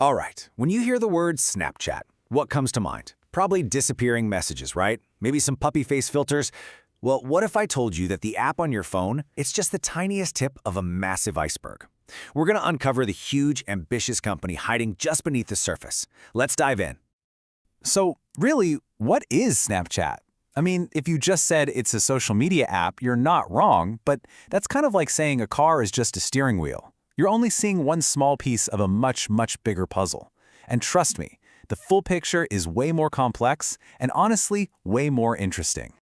All right, when you hear the word Snapchat, what comes to mind? Probably disappearing messages, right? Maybe some puppy face filters. Well, what if I told you that the app on your phone, it's just the tiniest tip of a massive iceberg? We're going to uncover the huge, ambitious company hiding just beneath the surface. Let's dive in. So, really, what is Snapchat? I mean, if you just said it's a social media app, you're not wrong, but that's kind of like saying a car is just a steering wheel. You're only seeing one small piece of a much, much bigger puzzle. And trust me, the full picture is way more complex and honestly, way more interesting.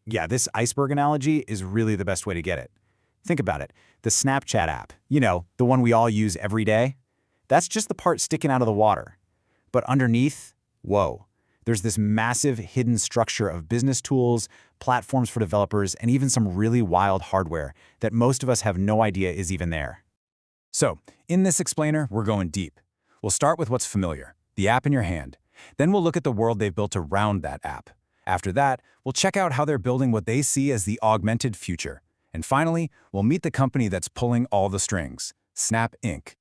Yeah, this iceberg analogy is really the best way to get it. Think about it. The Snapchat app, the one we all use every day, that's just the part sticking out of the water. But underneath, whoa, there's this massive hidden structure of business tools, platforms for developers, and even some really wild hardware that most of us have no idea is even there. So, in this explainer, we're going deep. We'll start with what's familiar, the app in your hand. Then we'll look at the world they've built around that app. After that, we'll check out how they're building what they see as the augmented future. And finally, we'll meet the company that's pulling all the strings, Snap Inc.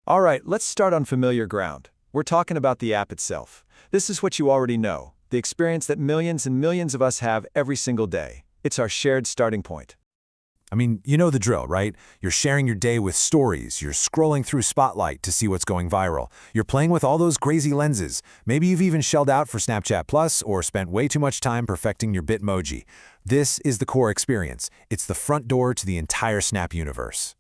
All right, let's start on familiar ground. We're talking about the app itself. This is what you already know, the experience that millions and millions of us have every single day. It's our shared starting point. I mean, you know the drill, right? You're sharing your day with stories, you're scrolling through Spotlight to see what's going viral, you're playing with all those crazy lenses, maybe you've even shelled out for Snapchat Plus or spent way too much time perfecting your Bitmoji. This is the core experience. It's the front door to the entire Snap universe.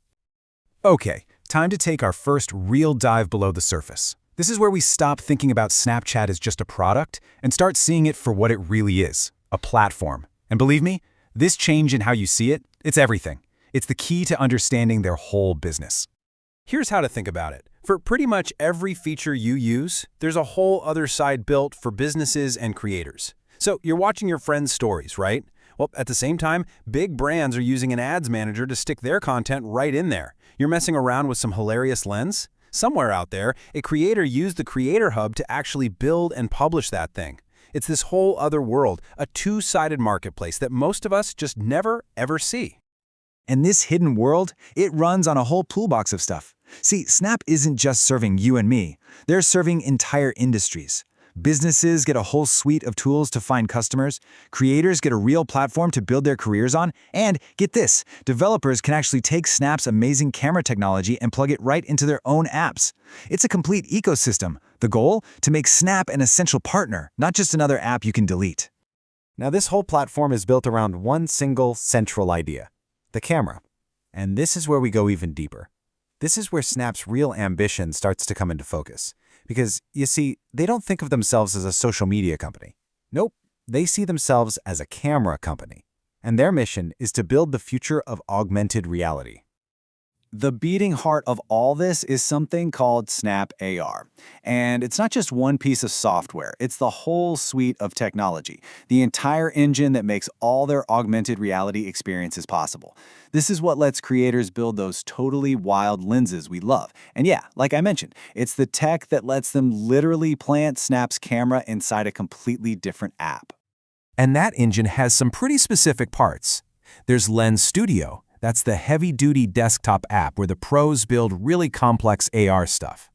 Okay, time to take our first real dive below the surface. This is where we stop thinking about Snapchat as just a product and start seeing it for what it really is, a platform. And believe me, this change in how you see it, it's everything. It's the key to understanding their whole business. Here's how to think about it. For pretty much every feature you use, there's a whole other side built for businesses and creators. So you're watching your friends' stories, right? Well, at the same time, big brands are using an ads manager to stick their content right in there. You're messing around with some hilarious lens? Somewhere out there, a creator used the Creator Hub to actually build and publish that thing. It's this whole other world, a two-sided marketplace that most of us just never, ever see. And this hidden world, it runs on a whole toolbox of stuff. See, Snap isn't just serving you and me. They're serving entire industries. Businesses get a whole suite of tools to find customers, creators get a real platform to build their careers on, and get this, developers can actually take Snap's amazing camera technology and plug it right into their own apps. It's a complete ecosystem. The goal? To make Snap an essential partner, not just another app you can delete. Now, this whole platform is built around one single central idea, the camera. And this is where we go even deeper. This is where Snap's real ambition starts to come into focus. Because, you see, they don't think of themselves as a social media company. Nope, they see themselves as a camera company. And their mission is to build the future of augmented reality. The beating heart of all this is something called Snap AR. And it's not just one piece of software, it's the whole suite of technology, the entire engine that makes all their augmented reality experiences possible. This is what lets creators build those totally wild lenses we love. And yeah, like I mentioned, it's the tech that lets them literally plant Snap's camera inside a completely different app. And that engine has some pretty specific parts. There's Lens Studio. That's the heavy-duty desktop app where the pros build really complex AR stuff.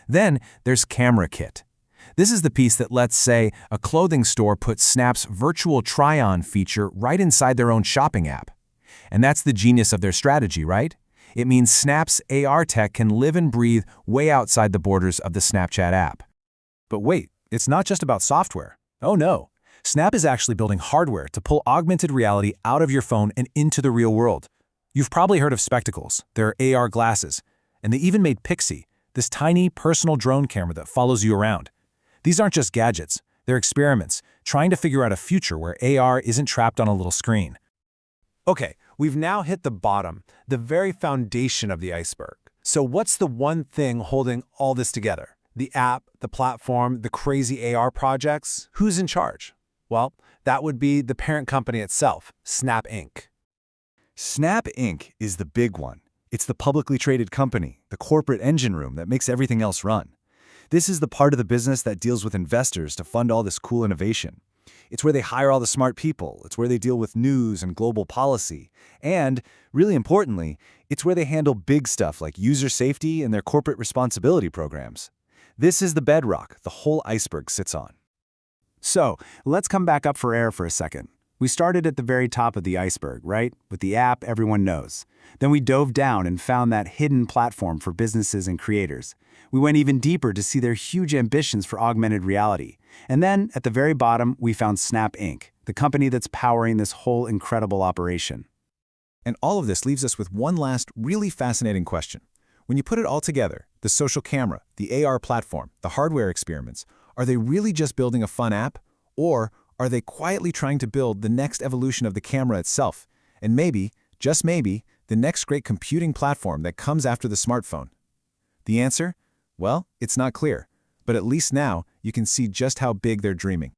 Then there's Camera Kit. This is the piece that lets, say, a clothing store put Snap's virtual try-on feature right inside their own shopping app. And that's the genius of their strategy, right? It means Snap's AR tech can live and breathe way outside the borders of the Snapchat app. But wait, it's not just about software. Oh no, Snap is actually building hardware to pull augmented reality out of your phone and into the real world. You've probably heard of Spectacles, they're AR glasses, and they even made Pixie, this tiny personal drone camera that follows you around. These aren't just gadgets, they're experiments, trying to figure out a future where AR isn't trapped on a little screen. Okay, we've now hit the bottom, the very foundation of the iceberg. So what's the one thing holding all this together? The app, the platform, the crazy AR projects? Who's in charge? Well, that would be the parent company itself, Snap Inc. Snap Inc. is the big one. It's the publicly traded company, the corporate engine room that makes everything else run. This is the part of the business that deals with investors to fund all this cool innovation. It's where they hire all the smart people. It's where they deal with news and global policy. And, really importantly, it's where they handle big stuff like user safety and their corporate responsibility programs. This is the bedrock the whole iceberg sits on. So, let's come back up for air for a second. We started at the very top of the iceberg, right? With the app everyone knows. Then we dove down and found that hidden platform for businesses and creators. We went even deeper to see their huge ambitions for augmented reality. And then, at the very bottom, we found Snap Inc., the company that's powering this whole incredible operation. And all of this leaves us with one last really fascinating question. When you put it all together, the social camera, the AR platform, the hardware experiments, are they really just building a fun app? Or are they quietly trying to build the next evolution of the camera itself? And maybe, just maybe, the next great computing platform that comes after the smartphone? The answer? Well, it's not clear. But at least now, you can see just how big they're dreaming.